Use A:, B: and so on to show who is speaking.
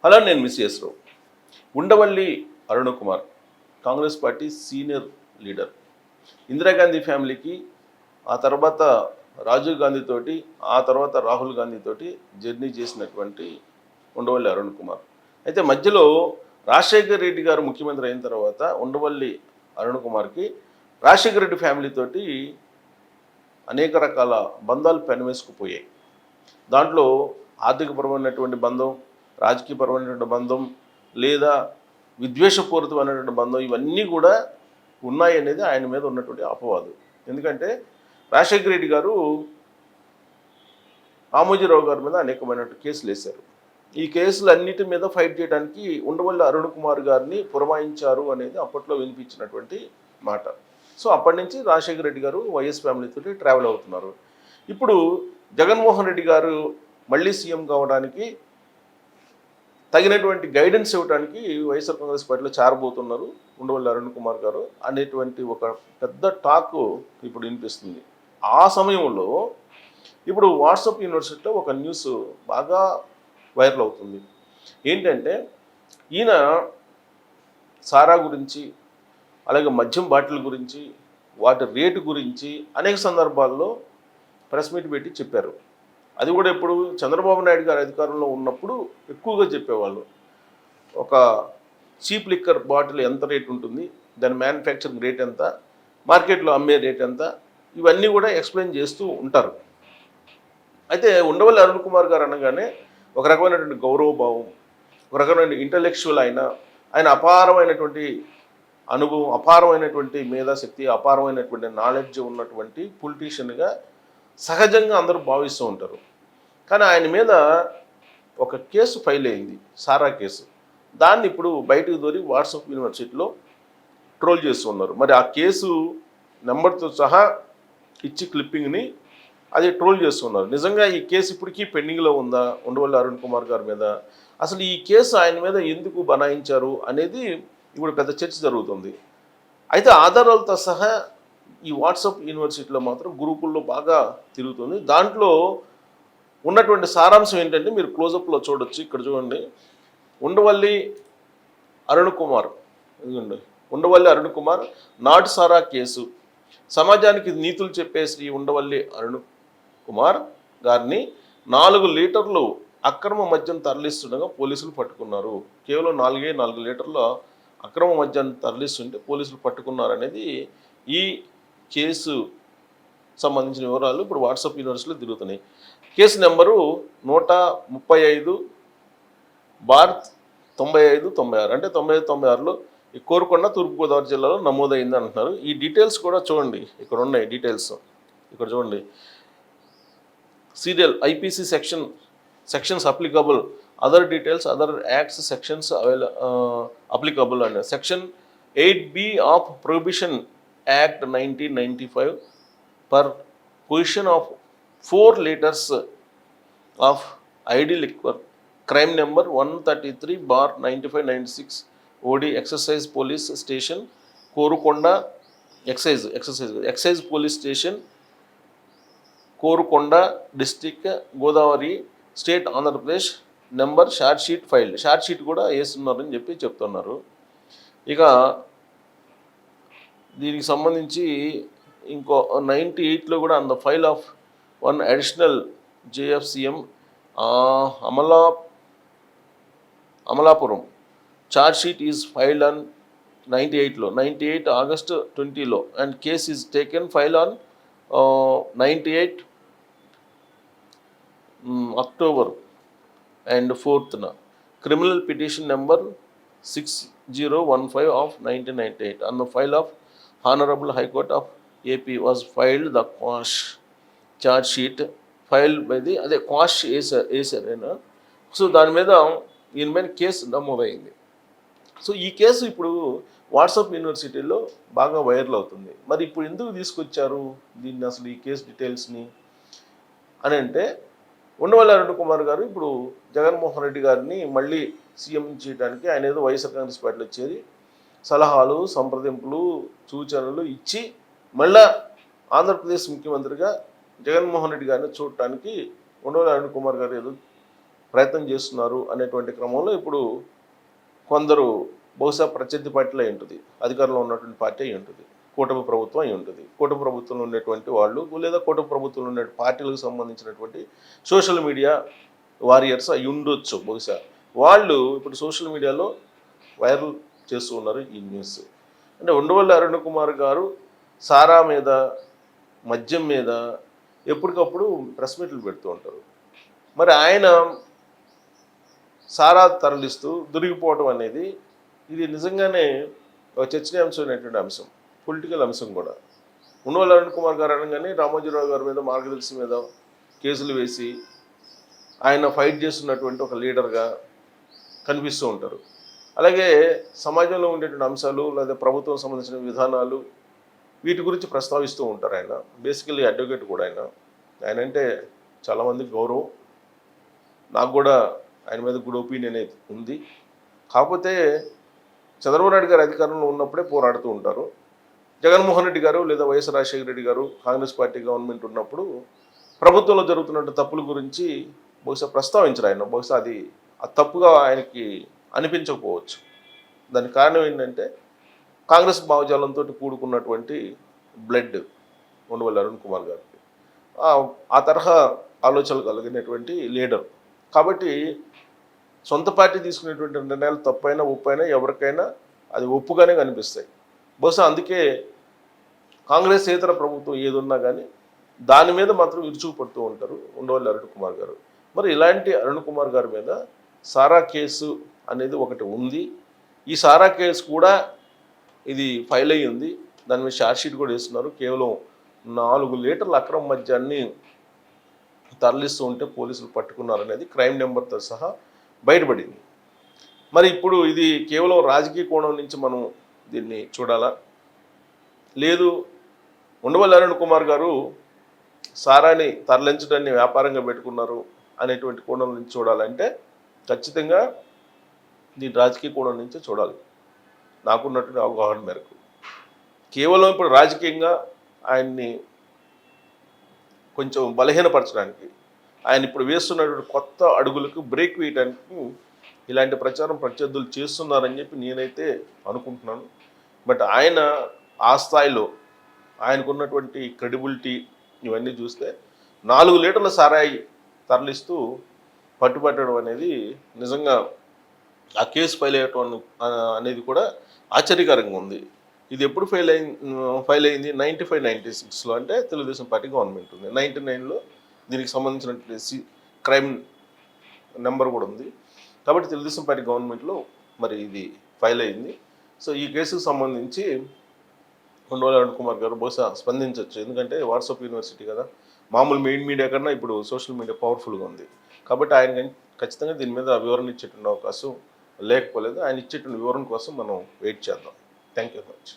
A: Hello, నేను miss Rao. Undavalli Arun Kumar Congress party senior leader. Indira Gandhi ఫ్యామిలీకి, ఆ తర్వాత రాజీవ్ గాంధీ తోటి, ఆ తర్వాత రాహుల్ గాంధీ తోటి జర్నీ చేసినటువంటి ఉండవల్లి అరుణ్ కుమార్. అయితే మధ్యలో రాజశేఖర్ రెడ్డి గారు ముఖ్యమంత్రి అయిన తర్వాత ఉండవల్లి అరుణ్ కుమార్కి రాజశేఖర్ రెడ్డి ఫ్యామిలీ తోటి అనేక రకాల బంధాలు పెనవేసుకుపోయాయి. దాంట్లో ఆర్థికపరమైనటువంటి బంధం, రాజకీయపరమైనటువంటి బంధం, లేదా విద్వేషపూరితమైనటువంటి బంధం, ఇవన్నీ కూడా ఉన్నాయి అనేది ఆయన మీద ఉన్నటువంటి అపవాదు. ఎందుకంటే రాజశేఖర రెడ్డి గారు రామోజీరావు గారి మీద అనేకమైనటువంటి కేసులు వేశారు. ఈ కేసులు అన్నిటి మీద ఫైట్ చేయడానికి ఉండవల్లి అరుణ్ కుమార్ గారిని పురమాయించారు అనేది అప్పట్లో వినిపించినటువంటి మాట. సో అప్పటి నుంచి రాజశేఖర రెడ్డి గారు వైఎస్ ఫ్యామిలీతో ట్రావెల్ అవుతున్నారు. ఇప్పుడు జగన్మోహన్ రెడ్డి గారు మళ్ళీ సీఎం కావడానికి తగినటువంటి గైడెన్స్ ఇవ్వడానికి వైఎస్ఆర్ కాంగ్రెస్ పార్టీలో చేరబోతున్నారు ఉండవల్లి అరుణ్ కుమార్ గారు అనేటువంటి ఒక పెద్ద టాక్ ఇప్పుడు వినిపిస్తుంది. ఆ సమయంలో ఇప్పుడు వాట్సాప్ యూనివర్సిటీలో ఒక న్యూస్ బాగా వైరల్ అవుతుంది. ఏంటంటే ఈయన సారా గురించి, అలాగే మద్యం బాటిల్ గురించి, వాటి రేటు గురించి అనేక సందర్భాల్లో ప్రెస్ మీట్ పెట్టి చెప్పారు. అది కూడా ఇప్పుడు చంద్రబాబు నాయుడు గారు అధికారంలో ఉన్నప్పుడు ఎక్కువగా చెప్పేవాళ్ళు. ఒక చీప్ లిక్కర్ బాటిల్ ఎంత రేట్ ఉంటుంది, దాని మ్యానుఫ్యాక్చరింగ్ రేట్ ఎంత, మార్కెట్లో అమ్మే రేట్ ఎంత, ఇవన్నీ కూడా ఎక్స్ప్లెయిన్ చేస్తూ ఉంటారు. అయితే ఉండవల్లి అరుణ్ కుమార్ గారు అనగానే ఒక రకమైనటువంటి గౌరవభావం, ఒక రకమైన ఇంటలెక్చువల్ ఆయన అపారమైనటువంటి అనుభవం, అపారమైనటువంటి మేధాశక్తి, అపారమైనటువంటి నాలెడ్జ్ ఉన్నటువంటి పొలిటీషియన్గా సహజంగా అందరూ భావిస్తూ ఉంటారు. కానీ ఆయన మీద ఒక కేసు ఫైల్ అయింది, సారా కేసు. దాన్ని ఇప్పుడు బయటకు దూరి వాట్సాప్ యూనివర్సిటీలో ట్రోల్ చేస్తూ ఉన్నారు. మరి ఆ కేసు నెంబర్తో సహా ఇచ్చి క్లిప్పింగ్ని అది ట్రోల్ చేస్తున్నారు. నిజంగా ఈ కేసు ఇప్పటికీ పెండింగ్లో ఉందా ఉండవల్లి అరుణ్ కుమార్ గారి మీద? అసలు ఈ కేసు ఆయన మీద ఎందుకు బనాయించారు అనేది ఇప్పుడు పెద్ద చర్చ జరుగుతుంది. అయితే ఆధారాలతో సహా ఈ వాట్సాప్ యూనివర్సిటీలో మాత్రం గ్రూపుల్లో బాగా తిరుగుతుంది. దాంట్లో ఉన్నటువంటి సారాంశం ఏంటంటే మీరు క్లోజప్లో చూడొచ్చు. ఇక్కడ చూడండి, ఉండవల్లి అరుణ్ కుమార్, ఇదిగోండి, ఉండవల్లి అరుణ్ కుమార్ నాటు సారా కేసు. సమాజానికి నీతులు చెప్పే శ్రీ ఉండవల్లి అరుణ్ కుమార్ గారిని 4 లీటర్లు అక్రమ మద్యం తరలిస్తుండగా పోలీసులు పట్టుకున్నారు. కేవలం 4 లీటర్ల అక్రమ మద్యాన్ని తరలిస్తుంటే పోలీసులు పట్టుకున్నారనేది ఈ కేసు సంబంధించిన వివరాలు ఇప్పుడు వాట్సాప్ యూనివర్సిటీలో తిరుగుతున్నాయి. కేసు నెంబరు 135/9596, అంటే 9596లో ఈ కోరుకొండ తూర్పుగోదావరి జిల్లాలో నమోదైంది అంటున్నారు. ఈ డీటెయిల్స్ కూడా చూడండి, ఇక్కడ ఉన్నాయి డీటెయిల్స్. ఇక్కడ చూడండి, serial IPC sections applicable, other details, other acts sections applicable and section 8B of prohibition act 1995 per position of 4 liters of ID liquor, crime number 133/9596 OD Exercise Police Station Korukonda, Excise Police Station Korukonda District, Godavari State, Andhra Pradesh. Number short sheet filed. Short sheet కూడా వేస్తున్నారని చెప్పి చెప్తున్నారు. ఇక దీనికి సంబంధించి ఇంకో 98లో కూడా on the file of one additional JFCM Amalapuram charge sheet is filed on 98 August 20లో and case is taken file on 98 October and 4th. Criminal petition number 6015 of 1998 on the file of Honorable High Court of AP was filed the quash charge sheet filed by the అదే quash వేసారైనా. So దాని మీద ఈయన మీద case నమోదైంది. So ఈ case ఇప్పుడు WhatsApp యూనివర్సిటీలో బాగా వైరల్ అవుతుంది. మరి ఇప్పుడు ఎందుకు తీసుకొచ్చారు దీన్ని, అసలు ఈ కేసు డీటెయిల్స్ని అని అంటే, ఉండవల్లి అరుణ్ కుమార్ గారు ఇప్పుడు జగన్మోహన్ రెడ్డి గారిని మళ్ళీ సీఎం చేయడానికి ఆయన ఏదో వైఎస్ఆర్ కాంగ్రెస్ పార్టీలో చేరి సలహాలు, సంప్రదింపులు, సూచనలు ఇచ్చి మళ్ళా ఆంధ్రప్రదేశ్ ముఖ్యమంత్రిగా జగన్మోహన్ రెడ్డి గారిని చూడటానికి ఉండవల్లి అరుణ్ కుమార్ గారు ఏదో ప్రయత్నం చేస్తున్నారు అనేటువంటి క్రమంలో ఇప్పుడు కొందరు బహుశా ప్రత్యర్థి పార్టీలో అయి ఉంటుంది, అధికారంలో ఉన్నటువంటి పార్టీ అయి ఉంటుంది, కూటమి ప్రభుత్వం అయి ఉంటుంది, కూటమి ప్రభుత్వంలో ఉండేటువంటి వాళ్ళు లేదా కూటమి ప్రభుత్వంలో ఉండే పార్టీలకు సంబంధించినటువంటి సోషల్ మీడియా వారియర్స్ అయి ఉండొచ్చు బహుశా. వాళ్ళు ఇప్పుడు సోషల్ మీడియాలో వైరల్ చేస్తూ ఉన్నారు ఈ న్యూస్. అంటే ఉండవల్లి అరుణ్ కుమార్ గారు సారా మీద, మద్యం మీద ఎప్పటికప్పుడు ప్రెస్ మీట్లు పెడుతూ ఉంటారు. మరి ఆయన సారా తరలిస్తూ దొరికిపోవడం అనేది ఇది నిజంగానే ఒక చర్చనీయాంశమైనటువంటి అంశం, పొలిటికల్ అంశం కూడా. ఉండవల్లి అరుణ్ కుమార్ గారు అనగానే రామోజీరావు గారి మీద, మార్గదర్శి మీద కేసులు వేసి ఆయన ఫైట్ చేస్తున్నటువంటి ఒక లీడర్గా కనిపిస్తూ ఉంటారు. అలాగే సమాజంలో ఉండేటువంటి అంశాలు లేదా ప్రభుత్వం సంబంధించిన విధానాలు వీటి గురించి ప్రస్తావిస్తూ ఉంటారు ఆయన. బేసికలీ అడ్వకేట్ కూడా ఆయన అంటే చాలామందికి గౌరవం, నాకు కూడా ఆయన మీద గుడ్ ఒపీనియన్ అనేది ఉంది. కాకపోతే చంద్రబాబు నాయుడు గారు అధికారంలో ఉన్నప్పుడే పోరాడుతూ ఉంటారు. జగన్మోహన్ రెడ్డి గారు లేదా వైఎస్ రాజశేఖర రెడ్డి గారు కాంగ్రెస్ పార్టీ గవర్నమెంట్ ఉన్నప్పుడు ప్రభుత్వంలో జరుగుతున్న తప్పుల గురించి బహుశా ప్రస్తావించరు ఆయన. బహుశా అది ఆ తప్పుగా ఆయనకి అనిపించకపోవచ్చు. దానికి కారణం ఏంటంటే కాంగ్రెస్ భావజాలంతో కూడుకున్నటువంటి బ్లడ్ ఉండవల్లి అరుణ్ కుమార్ గారికి, ఆ తరహా ఆలోచనలు కలిగినటువంటి లీడర్. కాబట్టి సొంత పార్టీ తీసుకునేటువంటి నిర్ణయాలు తప్పైనా ఒప్పైనా ఎవరికైనా అది ఒప్పుగానే కనిపిస్తాయి. బహుశా అందుకే కాంగ్రెస్ ఇతర ప్రభుత్వం ఏది ఉన్నా కానీ దాని మీద మాత్రం విరుచుకుపడుతూ ఉంటారు ఉండవల్లి అరుణ్ కుమార్ గారు. మరి ఇలాంటి అరుణ్ కుమార్ గారి మీద సారా కేసు అనేది ఒకటి ఉంది. ఈ సారా కేసు కూడా ఇది ఫైల్ అయ్యి ఉంది. దాని మీద ఛార్జ్షీట్ కూడా వేస్తున్నారు. కేవలం 4 లీటర్ల అక్రమ మద్యాన్ని తరలిస్తూ ఉంటే పోలీసులు పట్టుకున్నారనేది క్రైమ్ నెంబర్తో సహా బయటపడింది. మరి ఇప్పుడు ఇది కేవలం రాజకీయ కోణం నుంచి మనం దీన్ని చూడాలా, లేదు ఉండవల్లి అరుణ్ కుమార్ గారు సారాని తరలించడాన్ని వ్యాపారంగా పెట్టుకున్నారు అనేటువంటి కోణం నుంచి చూడాలంటే ఖచ్చితంగా దీన్ని రాజకీయ కోణం నుంచే చూడాలి నాకున్నటువంటి అవగాహన మేరకు. కేవలం ఇప్పుడు రాజకీయంగా ఆయన్ని కొంచెం బలహీనపరచడానికి, ఆయన ఇప్పుడు వేస్తున్నటువంటి కొత్త అడుగులకు బ్రేక్ వేయడానికి ఇలాంటి ప్రచారం ప్రత్యర్థులు చేస్తున్నారని చెప్పి నేనైతే అనుకుంటున్నాను. బట్ ఆయన ఆ స్థాయిలో ఆయనకున్నటువంటి క్రెడిబిలిటీ ఇవన్నీ చూస్తే 4 లీటర్ల సారాయి తరలిస్తూ పట్టుబట్టడం అనేది నిజంగా ఆ కేసు ఫైల్ అయ్యటం అనేది కూడా ఆశ్చర్యకరంగా ఉంది. ఇది ఎప్పుడు ఫైల్ అయింది 95-96లో, అంటే తెలుగుదేశం పార్టీ గవర్నమెంట్ ఉంది. 99లో దీనికి సంబంధించినటువంటి క్రైమ్ నెంబర్ కూడా ఉంది. కాబట్టి తెలుగుదేశం పార్టీ గవర్నమెంట్లో మరి ఇది ఫైల్ అయింది. సో ఈ కేసుకు సంబంధించి ఉండవల్లి అరుణ్ కుమార్ గారు బహుశా స్పందించవచ్చు. ఎందుకంటే వాట్సాప్ యూనివర్సిటీ కదా, మామూలు మెయిన్ మీడియా కన్నా ఇప్పుడు సోషల్ మీడియా పవర్ఫుల్గా ఉంది. కాబట్టి ఆయన ఖచ్చితంగా దీని మీద వివరణ ఇచ్చేటువంటి అవకాశం లేకపోలేదు. ఆయన ఇచ్చేటువంటి వివరణ కోసం మనం వెయిట్ చేద్దాం. Thank you very much.